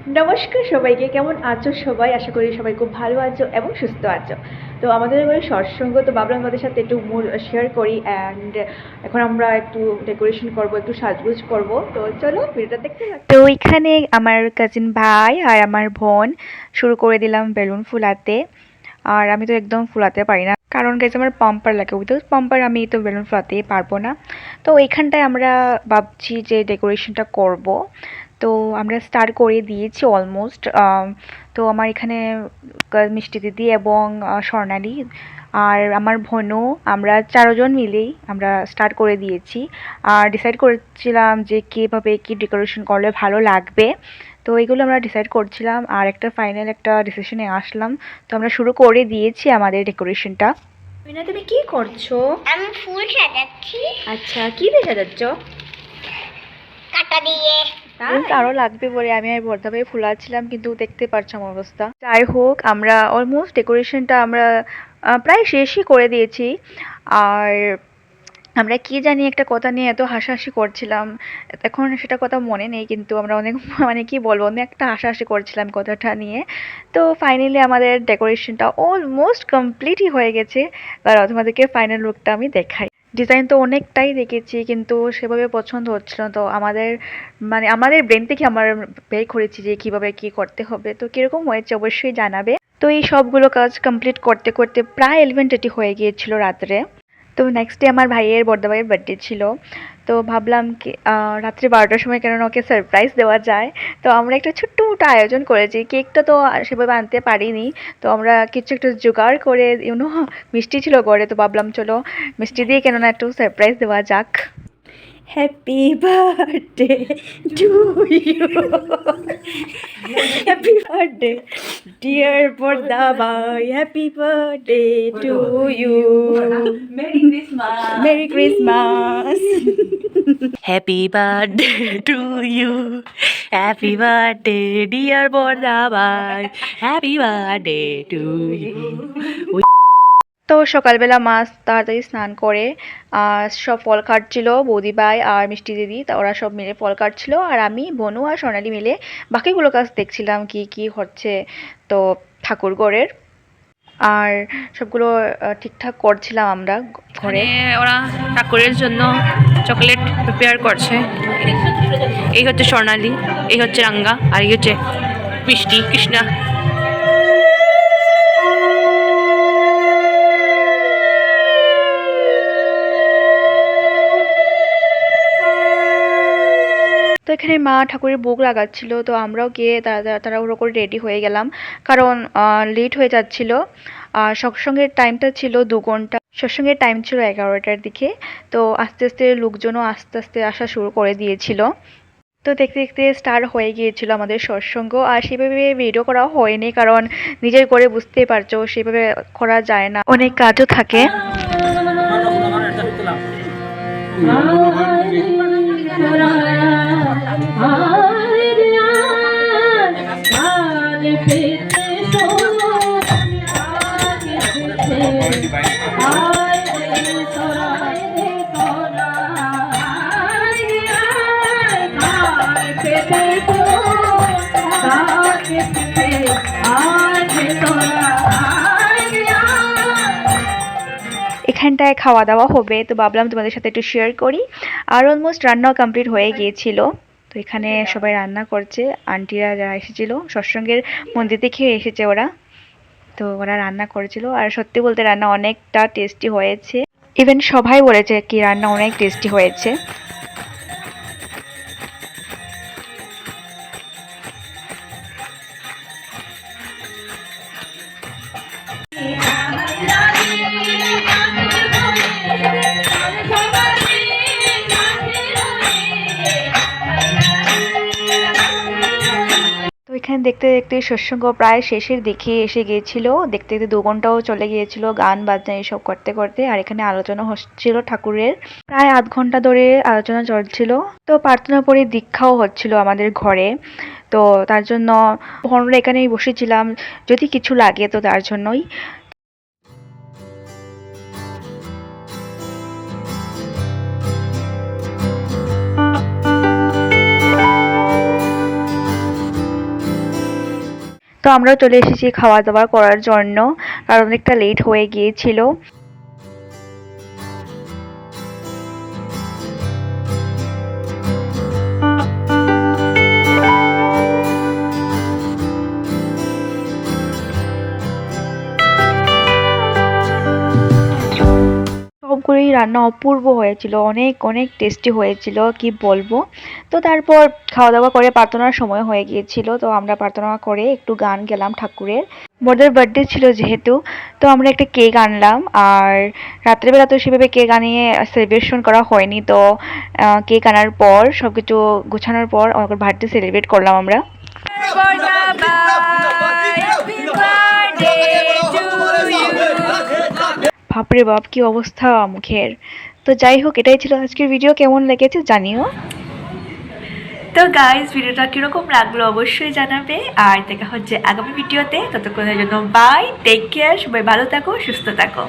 নমস্কার সবাইকে, কেমন আছো সবাই? আশা করি সবাই খুব ভালো আছো এবং সুস্থ আছো। তো আমাদের এবারে সৎসঙ্গ, তো ভাবলাম আমাদের সাথে একটু মুড শেয়ার করি। অ্যান্ড এখন আমরা একটু ডেকোরেশন করব, একটু সাজগোজ করব। তো চলো ভিডিওটা দেখতে থাকো। তো এখানে আমার কাজিন ভাই আর আমার বোন শুরু করে দিলাম বেলুন ফুলাতে। আর আমি তো একদম ফুলাতে পারি না, কারণ গাইজ আমার পাম্পার লাগে। উইদাউট পাম্পার আমি তো বেলুন ফুলাতেই পারবো না। তো এইখানটায় আমরা ভাবছি যে ডেকোরেশনটা করব। তো আমরা স্টার্ট করে দিয়েছি অলমোস্ট। তো আমার এখানে মিষ্টি দিদি এবং স্বর্ণালী আর আমার বোনও, আমরা চারজন মিলেই আমরা স্টার্ট করে দিয়েছি। আর ডিসাইড করেছিলাম যে কীভাবে কী ডেকোরেশন করলে ভালো লাগবে। তো এগুলো আমরা ডিসাইড করছিলাম আর একটা ফাইনাল একটা ডিসিশনে আসলাম। তো আমরা শুরু করে দিয়েছি আমাদের ডেকোরেশনটা। মিনা, তুমি কি করছো? আমি ফুল সাজাচ্ছি। আচ্ছা, কি দিয়ে সাজাচ্ছ? কাটা দিয়ে। আরো লাগবে বলে আমি আর ভর্তা ভাবে ফুলাচ্ছিলাম, কিন্তু দেখতে পারছো আমার অবস্থা। যাই হোক, আমরা অলমোস্ট ডেকোরেশনটা আমরা প্রায় শেষই করে দিয়েছি। আর আমরা কি জানি একটা কথা নিয়ে এত হাসাহাসি করছিলাম, এখন সেটা কথা মনে নেই, কিন্তু আমরা অনেক মানে কি বলবো, অনেক একটা হাসাহাসি করছিলাম কথাটা নিয়ে। তো ফাইনালি আমাদের ডেকোরেশনটা অলমোস্ট কমপ্লিটই হয়ে গেছে। আর তোমাদেরকে ফাইনাল লুকটা আমি দেখাই। ডিজাইন তো অনেকটাই দেখেছি, কিন্তু সেভাবে পছন্দ হচ্ছিল না। তো আমাদের ব্রেন থেকে আমার বের করেছি যে কিভাবে কি করতে হবে। তো কিরকম হয়েছে অবশ্যই জানাবে। তো এই সবগুলো কাজ কমপ্লিট করতে করতে প্রায় 11:30 হয়ে গিয়েছিল রাত্রে। তো নেক্সট ডে আমার ভাইয়ের বড়দা ভাইয়ের বার্থডে ছিল। তো ভাবলাম কি রাত্রি 12টার সময় কেন ওকে সারপ্রাইজ দেওয়া যায়। তো আমরা একটা ছোট্ট মোটো আয়োজন করেছি। কেকটা তো সেভাবে আনতে পারিনি। তো আমরা কিছু একটা জোগাড় করে মিষ্টি ছিল ঘরে, তো ভাবলাম চলো মিষ্টি দিয়ে কেন না একটু সারপ্রাইজ দেওয়া যাক। Happy birthday to you, happy birthday dear বড়দা ভাই, happy birthday to you, merry Christmas, merry Christmas. Happy birthday to you. Happy birthday, dear Bordabai. Happy birthday to you. তো সকালবেলা মাছ তাড়াতাড়ি স্নান করে সব ফল কাটছিল বৌদিভাই আর মিষ্টি দিদি। তা ওরা সব মিলে ফল কাটছিল, আর আমি বনু আর সোনালি মিলে বাকিগুলো কাজ দেখছিলাম কি কি হচ্ছে। তো ঠাকুর ঘরের আর সবগুলো ঠিকঠাক করছিলাম আমরা ঘরে। ওরা ঠাকুরের জন্য চকলেট প্রিপেয়ার করছে। এই হচ্ছে স্বর্ণালী, এই হচ্ছে রাঙ্গা, আর এই হচ্ছে মিষ্টি কৃষ্ণা। তো এখানে মা ঠাকুরের ভোগ লাগাচ্ছিল। তো আমরাও গিয়ে তাড়াহুড়ো করে রেডি হয়ে গেলাম, কারণ লেট হয়ে যাচ্ছিল। আর সৎসঙ্গের টাইমটা ছিল 2 ঘন্টা, সৎসঙ্গের টাইম ছিল 11টার দিকে। তো আস্তে আস্তে লোকজনও আস্তে আস্তে আসা শুরু করে দিয়েছিল। তো দেখতে দেখতে স্টার্ট হয়ে গিয়েছিল আমাদের সৎসঙ্গ। আর সেভাবে ভিডিও করা হয়নি, কারণ নিজের করে বুঝতেই পারছো সেভাবে করা যায় না, অনেক কাজও থাকে। এখানটায় খাওয়া দাওয়া হবে, তো ভাবলাম তোমাদের সাথে একটু শেয়ার করি। আর অলমোস্ট রান্নাও কমপ্লিট হয়ে গিয়েছিল। তো এখানে সবাই রান্না করছে, আন্টিরা যারা এসেছিল সৎসঙ্গের মন্দির থেকে এসেছে ওরা। তো ওরা রান্না করেছিল, আর সত্যি বলতে রান্না অনেকটা টেস্টি হয়েছে। ইভেন সবাই বলেছে কি রান্না অনেক টেস্টি হয়েছে। তো এখানে দেখতে দেখতে সৎসঙ্গ প্রায় শেষের দিকে এসে গিয়েছিল। দেখতে দেখতে 2 ঘন্টাও চলে গিয়েছিল গান বাজনা এসব করতে করতে। আর এখানে আলোচনা হচ্ছিল ঠাকুরের, প্রায় আধ ঘন্টা ধরে আলোচনা চলছিল। তো প্রার্থনা পরে দীক্ষাও হচ্ছিল আমাদের ঘরে। তো তার জন্য আমরা এখানেই বসেছিলাম, যদি কিছু লাগে তো তার জন্যই। তো আমরাও চলে এসেছি খাওয়া দাওয়া করার জন্য, কারণ অনেকটা লেট হয়ে গিয়েছিল। সবগুলোই রান্না অপূর্ব হয়েছিল, অনেক অনেক টেস্টি হয়েছিল, কি বলবো। তো তারপর খাওয়া দাওয়া করে প্রার্থনার সময় হয়ে গিয়েছিল, তো আমরা প্রার্থনা করে একটু গান গেলাম ঠাকুরের। বড়দের বার্থডে ছিল যেহেতু, তো আমরা একটা কেক আনলাম। আর রাত্রেবেলা তো সেভাবে কেক আনিয়ে সেলিব্রেশন করা হয়নি, তো কেক আনার পর সব কিছু গোছানোর পর আমার বার্থডে সেলিব্রেট করলাম আমরা। বাপরে বাপ, কি অবস্থা মুখের। তো যাই হোক, এটাই ছিল আজকের ভিডিও। কেমন লেগেছে জানিও। তো গাইস, ভিডিওটা কিরকম লাগলো অবশ্যই জানাবে। আর দেখা হচ্ছে আগামী ভিডিওতে, ততক্ষণের জন্য বাই, টেক কেয়ার, সবাই ভালো থাকো, সুস্থ থাকো।